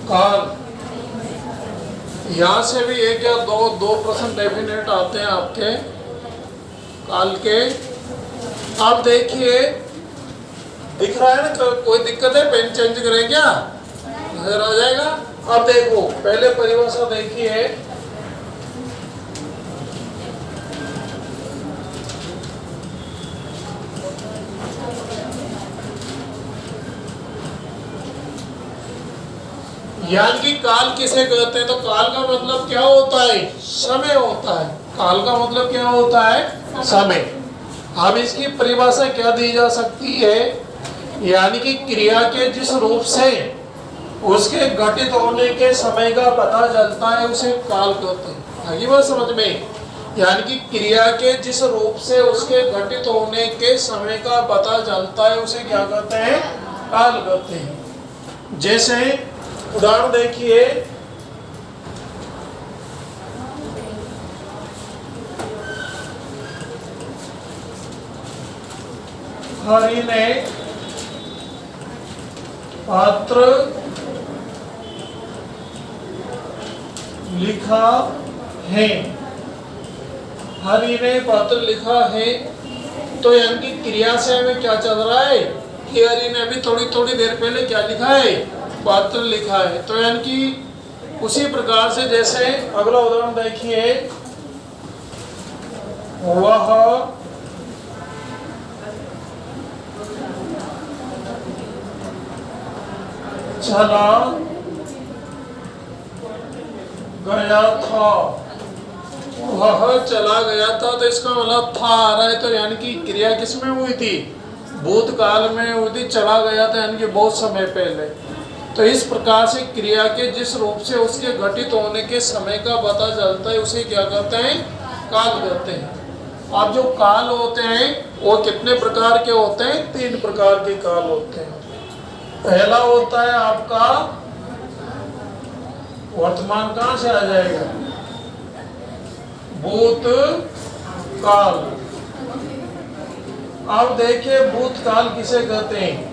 काल। यहाँ से भी एक या दो प्रश्न डेफिनेट आते हैं आपके काल के। आप देखिए, दिख रहा है ना, कोई दिक्कत है? पेन चेंज करें क्या? नजर आ जाएगा। अब देखो, पहले परिभाषा देखिए। यानी कि काल किसे कहते हैं? तो काल का मतलब क्या होता है? समय होता है। काल का मतलब क्या होता है? समय। अब इसकी परिभाषा क्या दी जा सकती है? यानी कि क्रिया के जिस रूप से उसके घटित होने के समय का पता चलता है उसे काल कहते हैं। आगे बात समझ में? यानी कि क्रिया के जिस रूप से उसके घटित होने के समय का पता चलता है उसे क्या कहते हैं? काल कहते हैं। जैसे उदाहरण देखिए, हरि ने पत्र लिखा है। हरि ने पत्र लिखा है, तो यानी कि क्रिया से हमें क्या चल रहा है कि हरि ने अभी थोड़ी देर पहले क्या लिखा है? पत्र लिखा है। तो यानी कि उसी प्रकार से, जैसे अगला उदाहरण देखिए, वह चला गया था। वह चला गया था, तो इसका मतलब था आ रहा है। तो यानी कि क्रिया किसमें हुई थी? भूतकाल में हुई थी। चला गया था यानी कि बहुत समय पहले। तो इस प्रकार से क्रिया के जिस रूप से उसके घटित होने के समय का पता चलता है उसे क्या कहते हैं? काल कहते हैं। अब जो काल होते हैं वो कितने प्रकार के होते हैं? 3 प्रकार के काल होते हैं। पहला होता है आपका वर्तमान। कहाँ से आ जाएगा? भूतकाल। अब देखिए, भूतकाल किसे कहते हैं?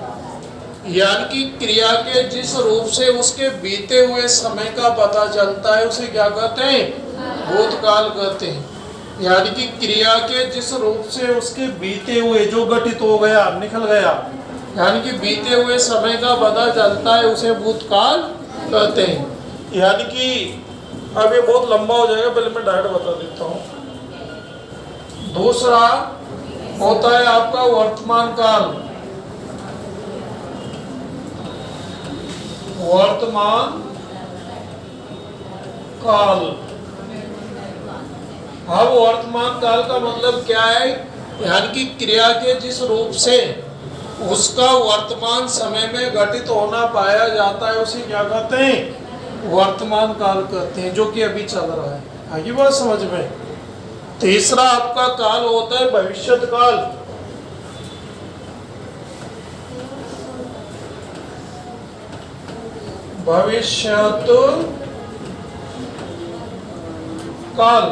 यानी कि क्रिया के जिस रूप से उसके बीते हुए समय का पता चलता है उसे क्या कहते हैं? भूतकाल कहते हैं। यानी कि क्रिया के जिस रूप से उसके बीते हुए, जो घटित हो गया, निकल गया, यानी कि बीते हुए समय का पता चलता है उसे भूतकाल कहते हैं। यानी कि अब ये बहुत लंबा हो जाएगा, पहले मैं डायरेक्ट बता देता हूँ। दूसरा होता है आपका वर्तमान काल। वर्तमान काल। अब वर्तमान काल का मतलब क्या है? यानी कि क्रिया के जिस रूप से उसका वर्तमान समय में घटित होना पाया जाता है उसे क्या कहते हैं? वर्तमान काल कहते हैं, जो कि अभी चल रहा है। आगे बात समझ में? तीसरा आपका काल होता है भविष्यत काल। भविष्यत काल।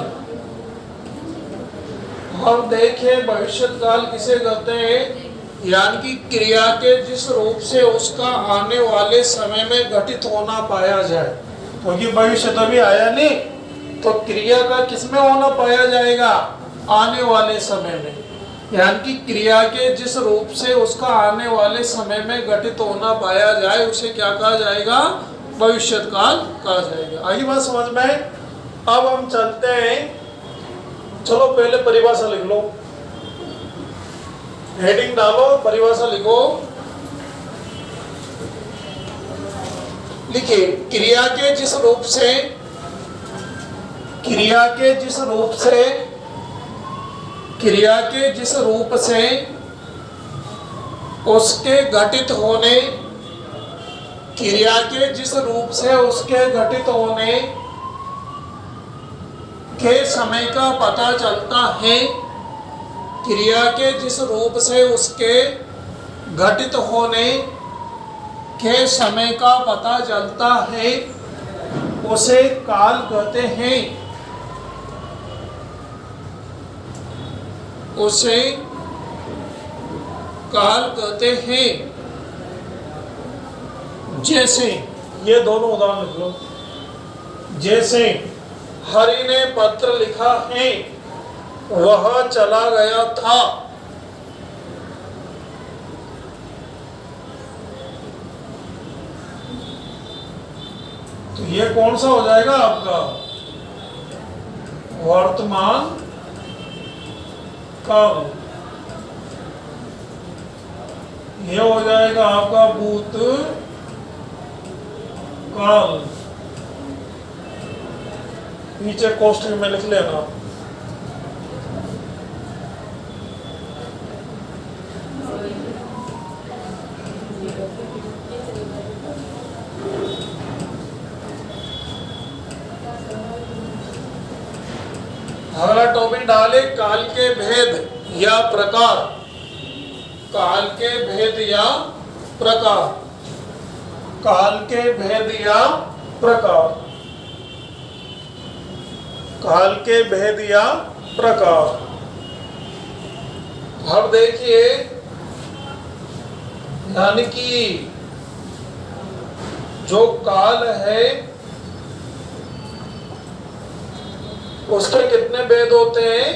अब देखिए, भविष्यत काल किसे कहते हैं? यानी कि क्रिया के जिस रूप से उसका आने वाले समय में घटित होना पाया जाए। क्योंकि भविष्य तो अभी आया नहीं, तो क्रिया का किसमें होना पाया जाएगा? आने वाले समय में। यानी कि क्रिया के जिस रूप से उसका आने वाले समय में घटित होना पाया जाए उसे क्या कहा जाएगा? भविष्यत काल कहा जाएगा। आगे बात समझ में? अब हम चलते हैं। चलो पहले परिभाषा लिख लो, हेडिंग डालो, परिभाषा लिखो। लिखिए, क्रिया के जिस रूप से, क्रिया के जिस रूप से, क्रिया के जिस रूप से उसके घटित होने, क्रिया के जिस रूप से उसके घटित होने के समय का पता चलता है, क्रिया के जिस रूप से उसके घटित होने के समय का पता चलता है उसे काल कहते हैं। उसे काल कहते हैं। जैसे ये दोनों उदाहरण लिख लो। जैसे हरि ने पत्र लिखा है, वह चला गया था। तो ये कौन सा हो जाएगा आपका वर्तमान काल। ये हो जाएगा आपका भूत काल। नीचे कोष्ठक में लिख लेना। अगला टॉपिक डाले काल के भेद या प्रकार। काल के भेद या प्रकार। काल के भेद या प्रकार। काल के भेद या प्रकार। अब देखिए, यानी कि जो काल है उसके कितने भेद होते हैं?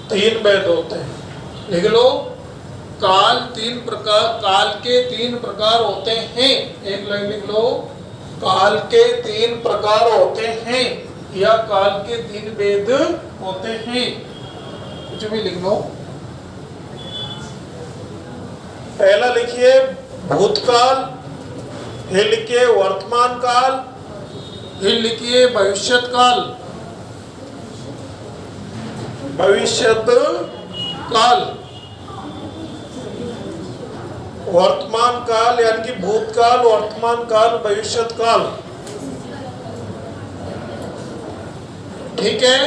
3 भेद होते हैं। लिख लो, काल 3 प्रकार, काल के 3 प्रकार होते हैं। एक लाइन लिख लो, काल के 3 प्रकार होते हैं या काल के 3 भेद होते हैं। कुछ भी लिख लो। पहला लिखिए भूतकाल, फिर लिखिए वर्तमान काल, फिर लिखिए भविष्यत काल। भविष्यत काल, वर्तमान काल यानी कि भूतकाल, वर्तमान काल, भविष्यत काल। ठीक है,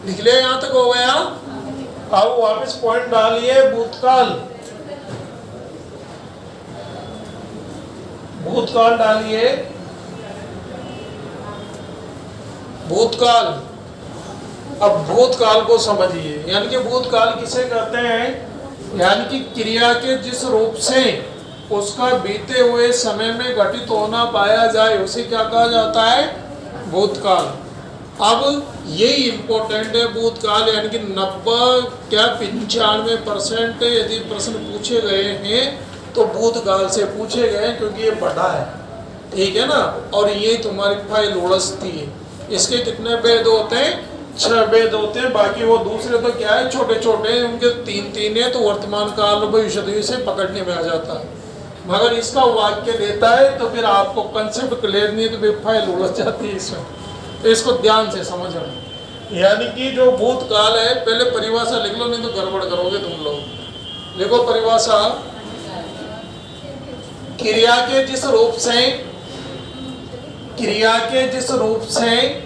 लिख लिया? यहां तक हो गया। अब वापस पॉइंट डालिए। भूतकाल, भूतकाल डालिए। भूतकाल। अब भूतकाल को समझिए, यानी कि भूतकाल किसे कहते हैं? यानी कि क्रिया के जिस रूप से उसका बीते हुए समय में घटित होना पाया जाए उसे क्या कहा जाता है? भूतकाल। अब ये इम्पोर्टेंट है भूतकाल, यानी कि 95% यदि प्रश्न पूछे गए हैं तो भूतकाल से पूछे गए, क्योंकि ये बड़ा है। ठीक है ना, और ये तुम्हारी फाइल उड़सती है। इसके कितने भेद होते हैं? 6 भेद होते हैं। बाकी वो दूसरे तो क्या है, छोटे छोटे हैं, उनके 3 है, तो वर्तमान काल भविष्य से पकड़ने में आ जाता है। मगर इसका वाक्य देता है तो फिर आपको कंसेप्ट क्लियर नहीं है तो फिर फाइल उलझ जाती है इसमें। तो इसको ध्यान से समझना। यानी कि जो भूतकाल है, पहले परिभाषा लिख लो, नहीं तो गड़बड़ करोगे तुम लोग। देखो परिभाषा, क्रिया के जिस रूप से, क्रिया के जिस रूप से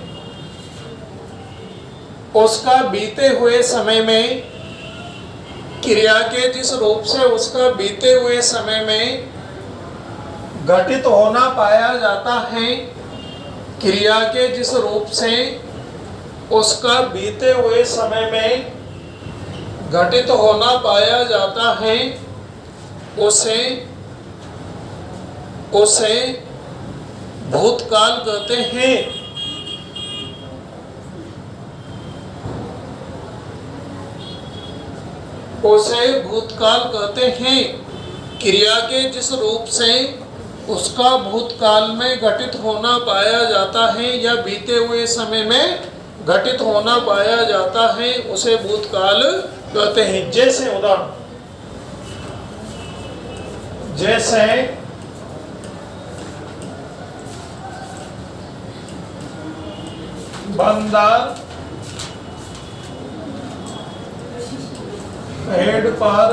उसका बीते हुए समय में, क्रिया के जिस रूप से उसका बीते हुए समय में घटित होना पाया जाता है, क्रिया के जिस रूप से उसका बीते हुए समय में घटित होना पाया जाता है, उसे उसे भूतकाल कहते हैं। उसे भूतकाल कहते हैं। क्रिया के जिस रूप से उसका भूतकाल में घटित होना पाया जाता है या बीते हुए समय में घटित होना पाया जाता है, उसे भूतकाल कहते हैं। जैसे उदाहरण, जैसे बंदर पेड़ पर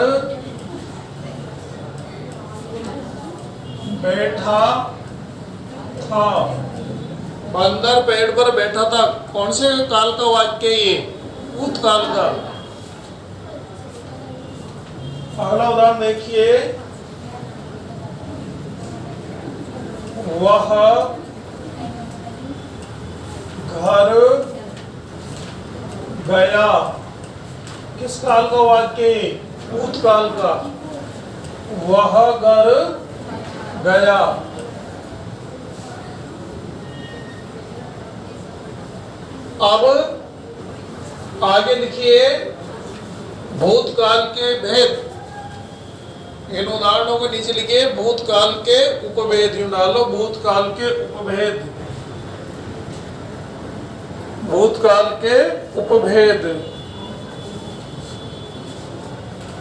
बैठा था। बंदर पेड़ पर बैठा था, कौन से काल का वाक्य? ये भूतकाल का। अगला उदाहरण देखिए, वह घर गया। किस काल का वाक्य? भूतकाल का। वह घर गया। अब आगे लिखिए भूतकाल के भेद। इन उदाहरणों को नीचे लिखिए भूतकाल के उपभेद। यूं डालो भूतकाल के उपभेद, भूतकाल के उपभेद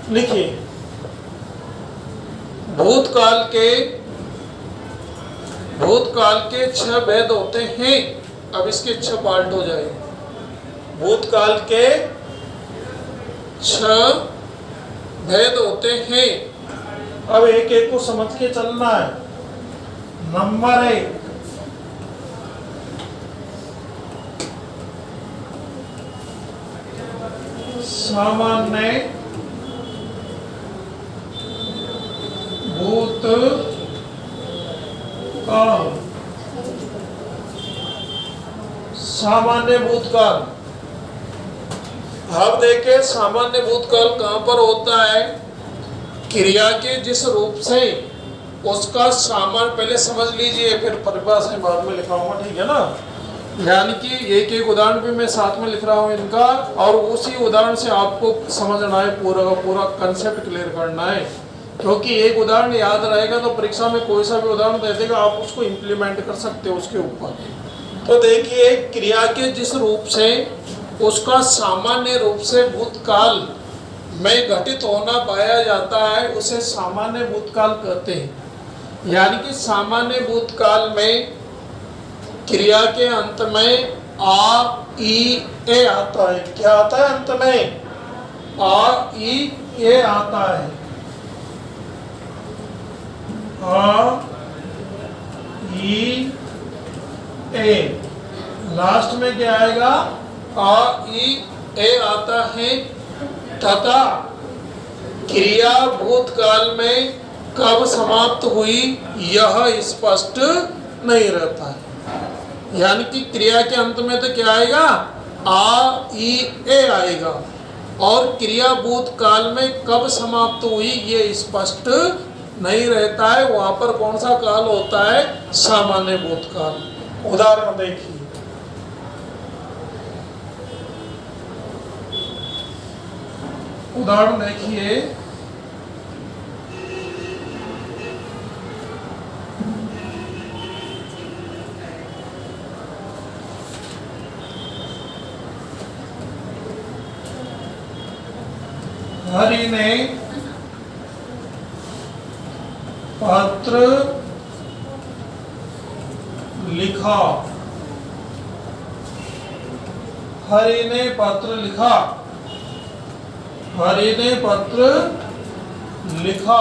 लिखिए। भूतकाल के 6 भेद होते हैं। अब इसके 6 पार्ट हो जाए। भूतकाल के 6 भेद होते हैं। अब एक एक को समझ के चलना है। नंबर 1, सामान्य भूतकाल। सामान्य भूतकाल। अब देखें सामान्य भूतकाल कहां पर होता है? क्रिया के जिस रूप से उसका सामान्य, पहले समझ लीजिए फिर परिभाषा बाद में लिखाऊंगा, ठीक है ना। यानी कि एक एक उदाहरण भी मैं साथ में लिख रहा हूं इनका, और उसी उदाहरण से आपको समझना है, पूरा का पूरा कंसेप्ट क्लियर करना है। क्योंकि एक उदाहरण याद रहेगा तो परीक्षा में कोई सा भी उदाहरण दे देगा, आप उसको इम्प्लीमेंट कर सकते हो उसके ऊपर। तो देखिए क्रिया के जिस रूप से उसका सामान्य रूप से भूतकाल में घटित होना पाया जाता है उसे सामान्य भूतकाल कहते हैं। यानी कि सामान्य भूतकाल में क्रिया के अंत में आ, ई, ए आता है। क्या आता है अंत में? आ, ई, ए आता है। आ, ई, ए। लास्ट में क्या आएगा? आ, ई, ए आता है। तथा क्रिया भूतकाल में कब समाप्त हुई यह स्पष्ट नहीं रहता है। यानी कि क्रिया के अंत में तो क्या आएगा? आ, ई, ए आएगा, और क्रिया भूतकाल में कब समाप्त हुई ये स्पष्ट नहीं रहता है। वहां पर कौन सा काल होता है? सामान्य भूतकाल। उदाहरण देखिए, उदाहरण देखिए, हरि ने पत्र लिखा। हरि ने पत्र लिखा। हरि ने पत्र लिखा।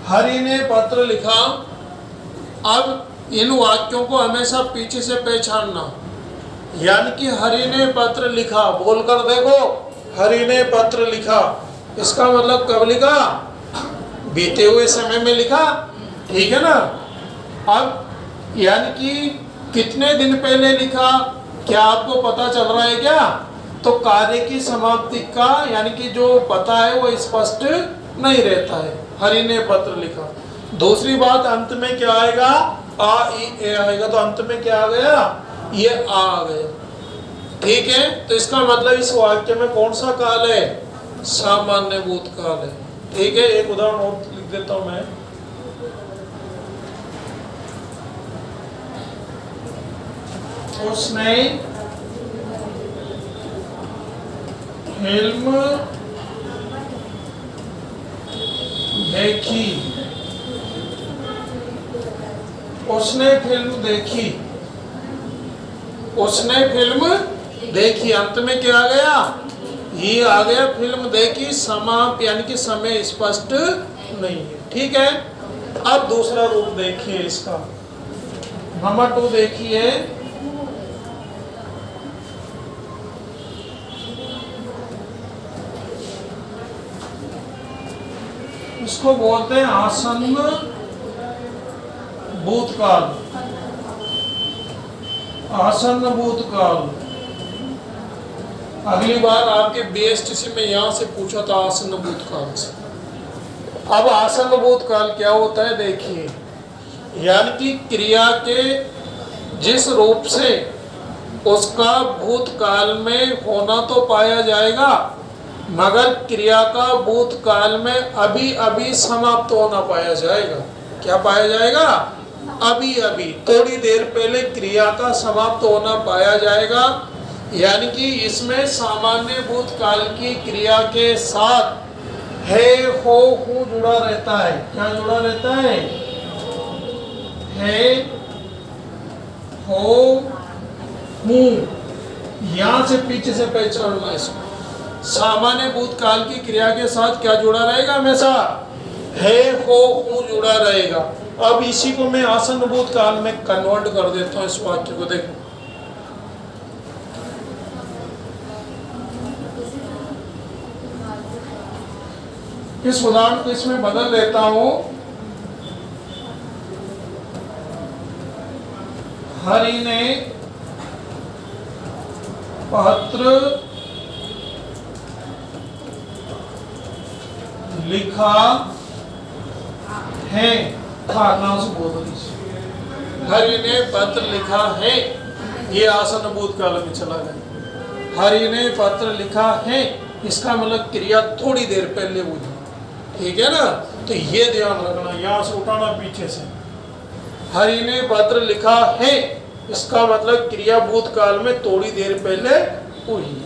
हरि ने पत्र लिखा। अब इन वाक्यों को हमेशा पीछे से पहचानना। यानी कि हरि ने पत्र लिखा, बोलकर देखो, हरि ने पत्र लिखा। इसका मतलब कब लिखा? बीते हुए समय में लिखा, ठीक है ना। अब यानी कि कितने दिन पहले लिखा, क्या आपको पता चल रहा है क्या? तो कार्य की समाप्ति का यानी कि जो पता है वो स्पष्ट नहीं रहता है। हरि ने पत्र लिखा। दूसरी बात, अंत में क्या आएगा? आ, ई, ए आएगा। तो अंत में क्या आ गया? ये आ गया, ठीक है। तो इसका मतलब इस वाक्य में कौन सा काल है? सामान्य भूतकाल है, ठीक है। एक उदाहरण और लिख देता हूं मैं। उसने फिल्म देखी। उसने फिल्म देखी। उसने फिल्म देखी। अंत में क्या आ गया? ये आ गया। फिल्म देखी समाप्त, यानी कि समय स्पष्ट नहीं है, ठीक है। अब दूसरा रूप देखिए इसका। नंबर 2 देखिए, इसको बोलते हैं आसन्न भूतकाल। आसन्न भूतकाल। अगली बार आपके बीएसटीसी में यहां से पूछा था आसन्न भूतकाल से। अब आसन्न भूतकाल क्या होता है देखिए, यानी कि क्रिया के जिस रूप से उसका भूतकाल में होना तो पाया जाएगा, मगर क्रिया का भूतकाल में अभी अभी समाप्त होना पाया जाएगा। क्या पाया जाएगा? अभी अभी, थोड़ी देर पहले क्रिया का समाप्त होना पाया जाएगा। यानी कि इसमें सामान्य भूतकाल की क्रिया के साथ है, हो, हूँ जुड़ा रहता है। क्या जुड़ा रहता है? हो, हूँ। यहां से पीछे से पहचानना इसको। सामान्य भूतकाल की क्रिया के साथ क्या जुड़ा रहेगा? हमेशा है, हो, हूँ जुड़ा रहेगा। अब इसी को मैं आसन्न भूतकाल में कन्वर्ट कर देता हूं। इस वाक्य को देखो, इस उदाहरण को इसमें बदल देता हूं। हरि ने पत्र लिखा है। नाम से बोल दीजिए। हरि ने पत्र लिखा है, ये आसन्न भूतकाल में चला गया। हरि ने पत्र लिखा है, इसका मतलब क्रिया थोड़ी देर पहले हुई। ठीक है ना? तो ये ध्यान रखना, यहां से उठाना पीछे से। हरि ने पत्र लिखा है, इसका मतलब क्रिया भूतकाल में थोड़ी देर पहले हुई।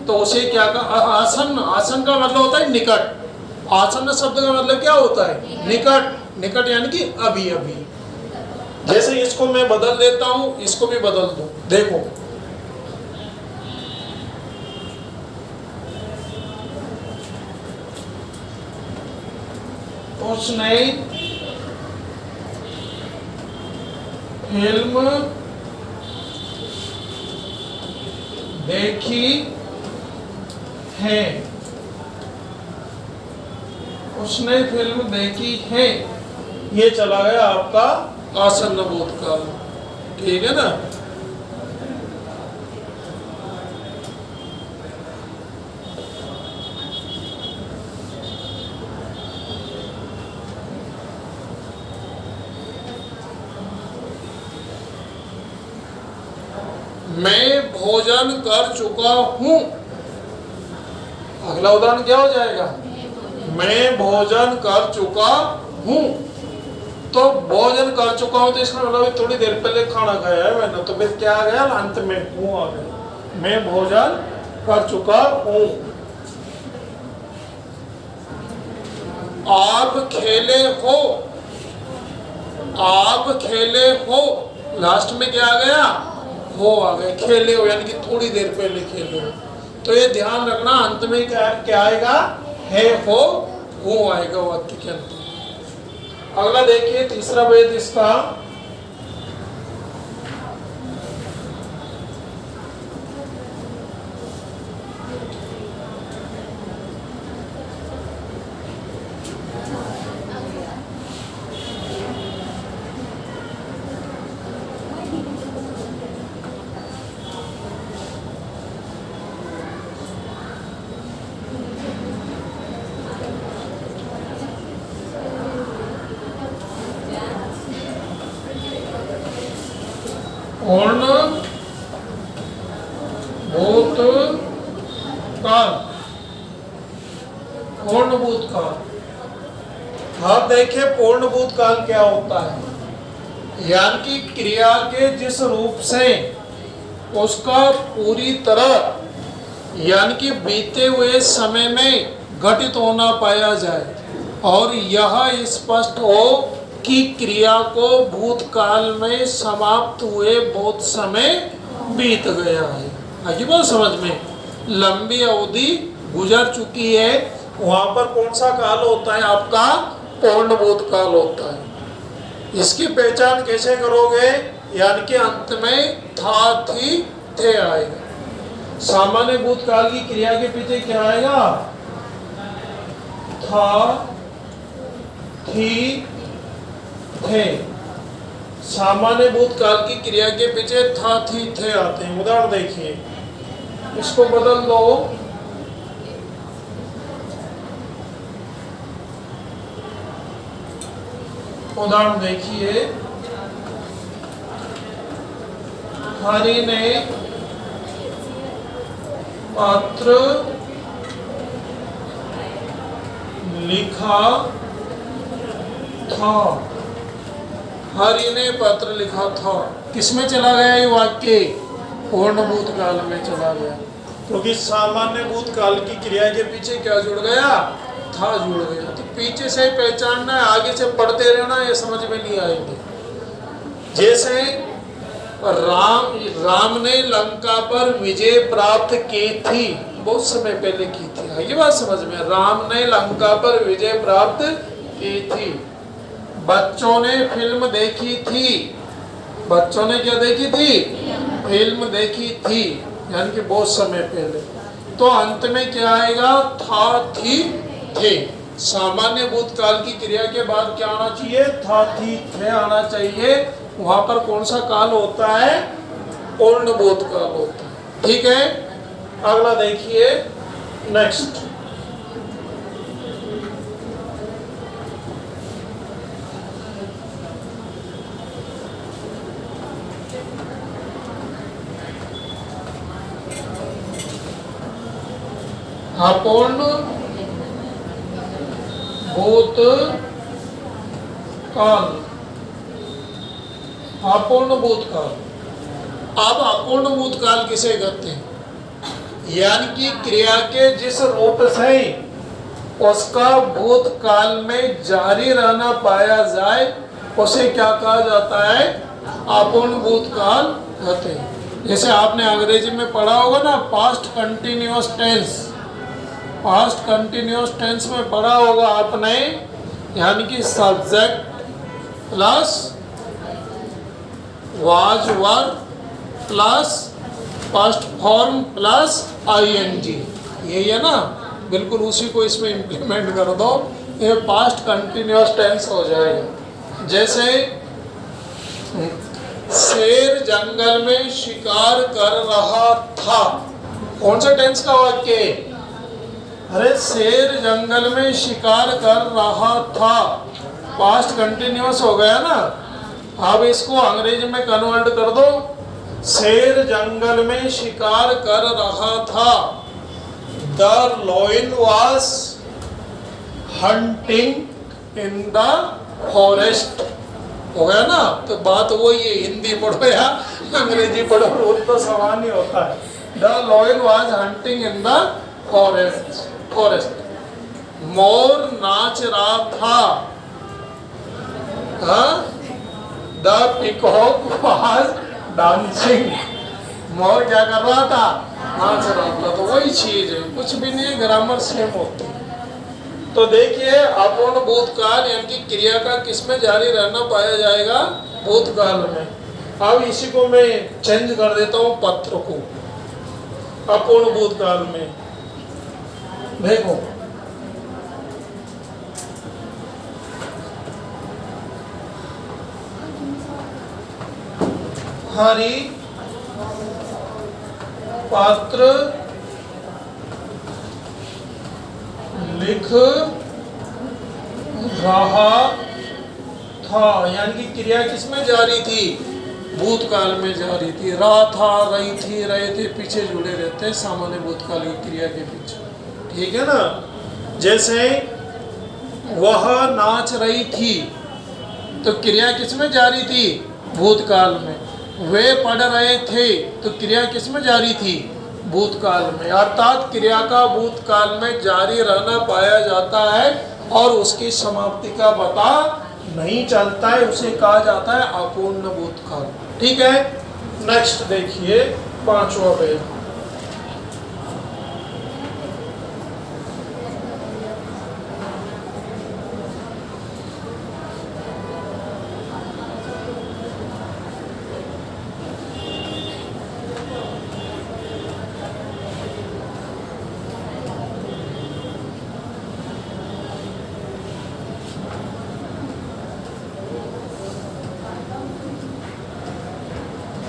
तो उसे क्या कहा? आसन्न। आसन्न का मतलब होता है निकट। आसन्न शब्द का मतलब क्या होता है? निकट। निकट यानी कि अभी अभी। जैसे इसको मैं बदल देता हूं, इसको भी बदल दो। देखो, उसने फिल्म देखी है। उसने फिल्म देखी है, ये चला गया आपका आसन्न भूतकाल। ठीक है ना? मैं भोजन कर चुका हूं। अगला उदाहरण क्या हो जाएगा? मैं भोजन कर चुका हूं। तो भोजन कर चुका हूं तो इसका मतलब थोड़ी देर पहले खाना खाया है मैंने। तो फिर क्या आ गया? अंत में हूं आ गया। मैं भोजन कर चुका हूं। आप खेले हो। आप खेले हो, लास्ट में क्या आ गया? हो आ गए। खेले हो यानी कि थोड़ी देर पहले खेले हो। तो ये ध्यान रखना, अंत में क्या आएगा? है, हो आएगा वाक्य के अंत में। अगला देखिए, तीसरा भेद इसका। पूर्ण भूतकाल। पूर्ण भूतकाल। अब देखिए पूर्ण भूतकाल क्या होता है। यानी कि क्रिया के जिस रूप से उसका पूरी तरह यानी कि बीते हुए समय में घटित होना पाया जाए और यह स्पष्ट हो कि क्रिया को भूतकाल में समाप्त हुए बहुत समय बीत गया है। आगे बात समझ में? लंबी अवधि गुजर चुकी है, वहां पर कौन सा काल होता है? आपका पूर्ण भूतकाल होता है। इसकी पहचान कैसे करोगे? यानी कि अंत में था, थी, थे आएगा। सामान्य भूतकाल की क्रिया के पीछे क्या आएगा? था, थी, थे। सामान्य भूतकाल की क्रिया के पीछे था, थी, थे आते हैं। उदाहरण देखिए, इसको बदल दो। उदाहरण देखिए, हरि ने पत्र लिखा था। हरि ने पत्र लिखा था, किसमें चला गया ये वाक्य? पूर्ण भूतकाल में चला गया, क्योंकि सामान्य भूतकाल की क्रिया के पीछे क्या जुड़ गया? था जुड़ गया। तो पीछे से पहचानना है, आगे से पढ़ते रहना, ये समझ में नहीं आएंगे। जैसे राम ने लंका पर विजय प्राप्त की थी, बहुत समय पहले की थी, ये बात समझ में। राम ने लंका पर विजय प्राप्त की थी। बच्चों ने फिल्म देखी थी। बच्चों ने क्या देखी थी? फिल्म देखी थी, यानी कि बहुत समय पहले। तो अंत में क्या आएगा? था, थी, थे। सामान्य भूतकाल की क्रिया के बाद क्या आना चाहिए? था, थी, थे आना चाहिए। वहां पर कौन सा काल होता है? पूर्ण भूतकाल होता है। ठीक है, अगला देखिए, नेक्स्ट। अपूर्ण भूतकाल। अपूर्ण भूतकाल। अब अपूर्ण भूतकाल किसे कहते हैं? यानी कि क्रिया के जिस रूप से उसका भूतकाल में जारी रहना पाया जाए उसे क्या कहा जाता है? अपूर्ण भूतकाल कहते हैं। जैसे आपने अंग्रेजी में पढ़ा होगा ना, past continuous tense. Past continuous tense में पढ़ा होगा आपने, यानी कि subject plus was were plus past form plus ING, यही है ना? बिल्कुल उसी को इसमें इम्प्लीमेंट कर दो, ये पास्ट कंटिन्यूअस टेंस हो जाएगा। जैसे शेर जंगल में शिकार कर रहा था, कौन सा टेंस का वाक्य है? अरे शेर जंगल में शिकार कर रहा था, पास्ट कंटिन्यूअस हो गया ना। अब इसको अंग्रेजी में कन्वर्ट कर दो, शेर जंगल में शिकार कर रहा था। The lion was hunting in the forest, हो गया ना? तो बात वही है, हिंदी पढ़ो या अंग्रेजी पढ़ो, वो तो समान ही होता है। The lion was hunting in the forest. मोर नाच रहा था। The peacock was dancing. मोर क्या कर रहा था? नाच रहा था। तो वही चीज है, कुछ भी नहीं, ग्रामर सेम होती है। तो देखिए, अपूर्ण भूतकाल यानी कि क्रिया का किसमें जारी रहना पाया जाएगा? भूतकाल में। अब इसी को मैं चेंज कर देता हूँ, पत्र को अपूर्ण भूतकाल में। देखो, हरि पत्र लिख रहा था, यानी कि क्रिया किसमें जारी थी? भूतकाल में जारी थी। रहा था, रही थी, रहे थे पीछे जुड़े रहते हैं सामान्य भूतकाल की क्रिया के पीछे। ठीक है ना? जैसे वह नाच रही थी, तो क्रिया किसमें जारी थी? भूतकाल में। वे पढ़ रहे थे, तो क्रिया किसमें जारी थी? भूतकाल में। अर्थात क्रिया का भूतकाल में जारी रहना पाया जाता है और उसकी समाप्ति का पता नहीं चलता है, उसे कहा जाता है अपूर्ण भूतकाल। ठीक है, नेक्स्ट देखिए, पांचवा पेज।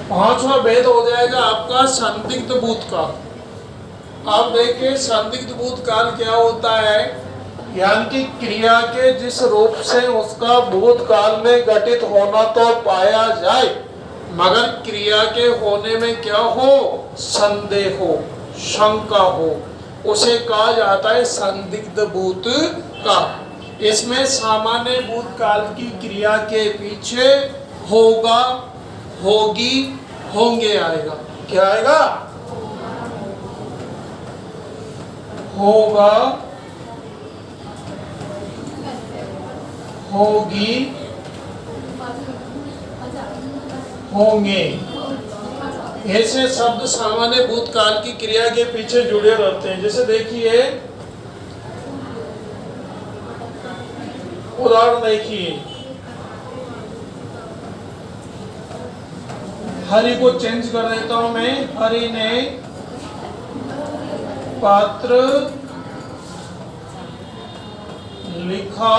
पांचवा भेद हो जाएगा आपका संदिग्ध भूतकाल। आप देखिए, संदिग्ध भूतकाल क्या होता है? यानी कि क्रिया के जिस रूप से उसका भूतकाल में घटित होना तो पाया जाए, मगर क्रिया के होने में क्या हो, संदेह हो, शंका हो, उसे कहा जाता है संदिग्ध भूतकाल। इसमें सामान्य भूतकाल की क्रिया के पीछे होगा, होगी, होंगे आएगा। क्या आएगा? होगा, होगी, होंगे, ऐसे शब्द सामान्य भूतकाल की क्रिया के पीछे जुड़े रहते हैं। जैसे देखिए, उदाहरण देखिए, हरि को चेंज कर देता हूं मैं। हरि ने पत्र लिखा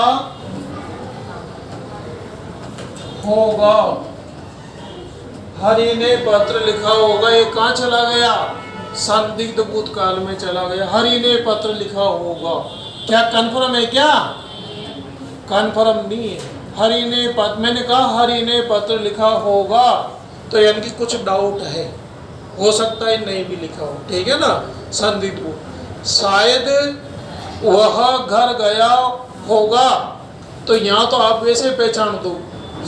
होगा। हरि ने पत्र लिखा होगा, ये कहाँ चला गया? संदिग्ध भूतकाल में चला गया। हरि ने पत्र लिखा होगा, क्या कन्फर्म है? क्या कन्फर्म नहीं है। हरि ने पत्र, मैंने कहा हरि ने पत्र लिखा होगा, तो यानी कि कुछ डाउट है, हो सकता है नहीं भी लिखा हो, ठीक है ना, संदिग्ध हो। शायद वह घर गया होगा, तो यहाँ तो आप वैसे पहचान दो,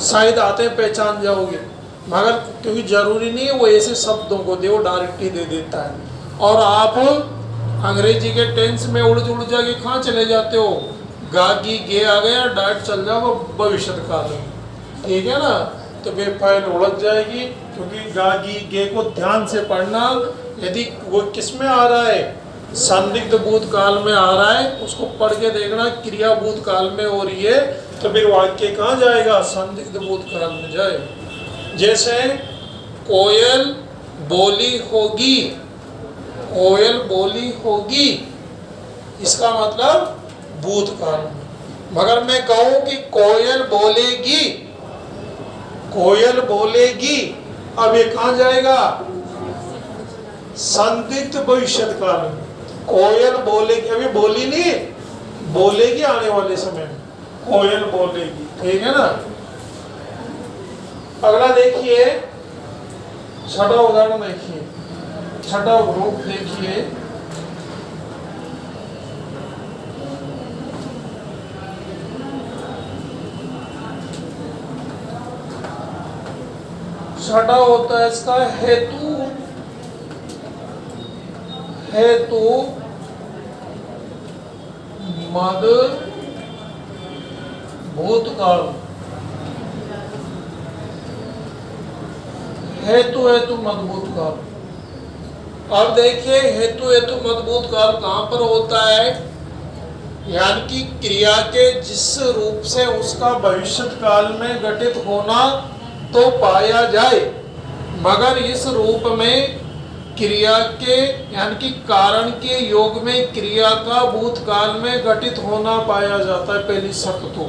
शायद आते पहचान जाओगे, मगर क्योंकि जरूरी नहीं है वो ऐसे शब्दों को दे, वो डायरेक्ट ही दे देता है। और आप अंग्रेजी के टेंस में उड़ जाके कहाँ चले जाते हो, गा गी गे आ गया, डायरेक्ट चल जाओ भविष्य काल में, ठीक है ना, तो वे फाइल उलझ जाएगी। क्योंकि गा गी गे को ध्यान से पढ़ना, यदि वो किस में आ रहा है, संदिग्ध भूतकाल में आ रहा है, उसको पढ़ के देखना क्रिया भूतकाल में हो रही है, तो फिर वाक्य कहाँ जाएगा, संदिग्ध भूतकाल में जाएगा। जैसे कोयल बोली होगी, कोयल बोली होगी, इसका मतलब भूतकाल में। मगर मैं कहूं कि कोयल बोलेगी, कोयल बोलेगी, अब ये कहाँ जाएगा, संदिग्ध भविष्य काल में। कोयल बोलेगी, अभी बोली नहीं, बोलेगी आने वाले समय में, कोयल बोलेगी, ठीक है ना। अगला देखिए, छठा उदाहरण देखिए, छठा ग्रुप देखिए, छठा होता है इसका हेतु, हेतु मद भूतकाल। हेतु हेतु मद भूतकाल। अब देखिए, हेतु हेतु मद भूतकाल कहाँ पर होता है, यानी कि क्रिया के जिस रूप से उसका भविष्य काल में घटित होना तो पाया जाए, मगर इस रूप में क्रिया के यानी कि कारण के योग में क्रिया का भूतकाल में घटित होना पाया जाता है। पहली शर्त तो,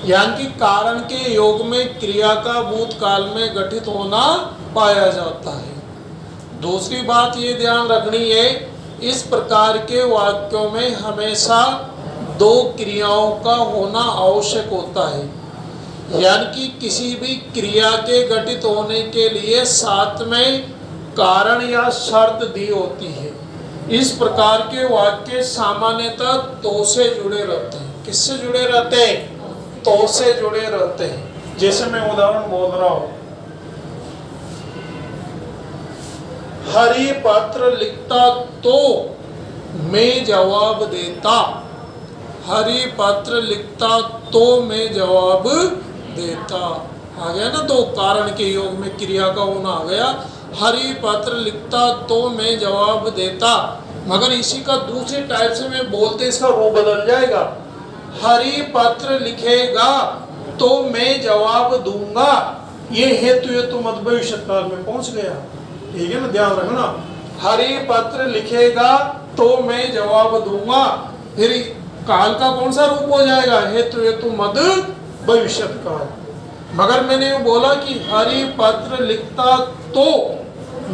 यानी कि कारण के योग में क्रिया का भूतकाल में घटित होना पाया जाता है। दूसरी बात ये ध्यान रखनी है, इस प्रकार के वाक्यों में हमेशा दो क्रियाओं का होना आवश्यक होता है, यानी कि किसी भी क्रिया के घटित होने के लिए साथ में कारण या शर्त दी होती है। इस प्रकार के वाक्य सामान्यतः तो से जुड़े रहते हैं। किससे जुड़े रहते हैं? तो से जुड़े रहते हैं। जैसे मैं उदाहरण बोल रहा हूं, हरि पत्र लिखता तो मैं जवाब देता। हरि पत्र लिखता तो मैं जवाब देता, आ गया ना, तो कारण के योग में क्रिया का होना आ गया। हरि पत्र लिखता तो मैं जवाब देता, मगर इसी का दूसरे टाइप से मैं बोलते इसका रूप बदल जाएगा। हरि पत्र लिखेगा तो मैं जवाब दूंगा, ये हेतु हेतु मद भविष्य काल में पहुंच गया, ठीक है ना, ध्यान रखना। हरि पत्र लिखेगा तो मैं जवाब दूंगा, फिर काल का कौन सा रूप हो जाएगा, हेतु हेतु मद भविष्य काल। मगर मैंने बोला कि हरि पत्र लिखता तो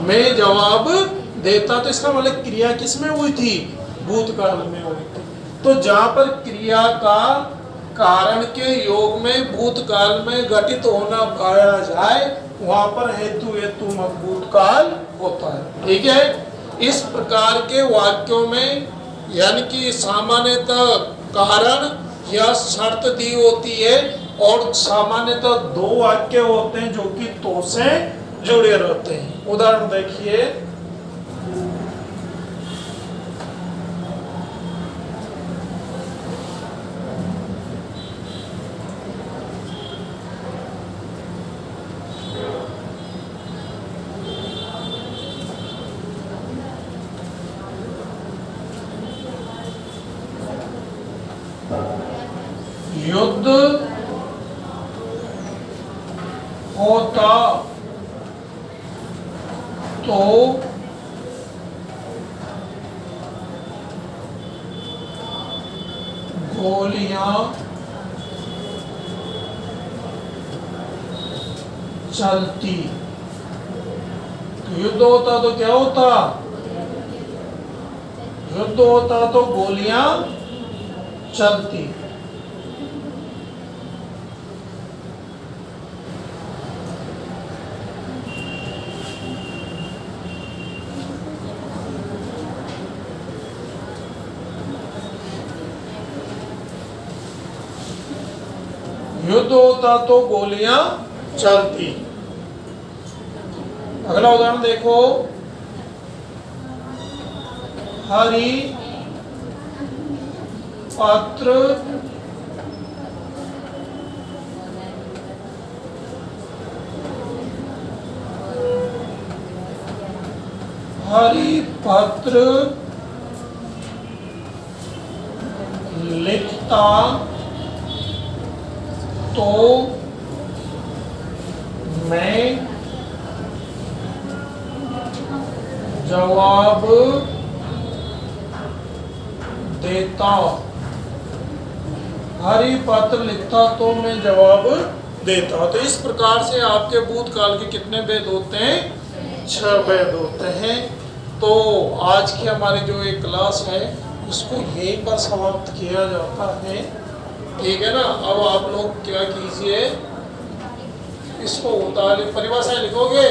मैं जवाब देता, तो इसका मतलब क्रिया किसमें हुई थी, भूतकाल में हुई थी। तो जहां पर क्रिया का कारण के योग में भूतकाल में घटित होना पाया जाए वहां पर हेतु हेतुमक भूतकाल होता है। ठीक है, इस प्रकार के वाक्यों में यानी कि सामान्यतः कारण या शर्त दी होती है और सामान्यतः दो वाक्य होते हैं जो कि तो से जुड़े रहते हैं। उदाहरण देखिए, युद्ध होता तो गोलियां चलती। युद्ध होता तो क्या होता? युद्ध होता तो गोलियां चलती। युद्ध होता तो गोलियां चलती। अगला उदाहरण देखो, हरी पत्र हरी पत्र लिखता तो मैं जवाब देता। हरी पत्र लिखता तो मैं जवाब देता। तो इस प्रकार से आपके भूतकाल के कितने भेद होते हैं? 6 भेद होते हैं। तो आज की हमारी जो एक क्लास है उसको यहीं पर समाप्त किया जाता है। ठीक है ना। अब आप लोग क्या कीजिए, इसको उतार परिभाषाएं लिखोगे।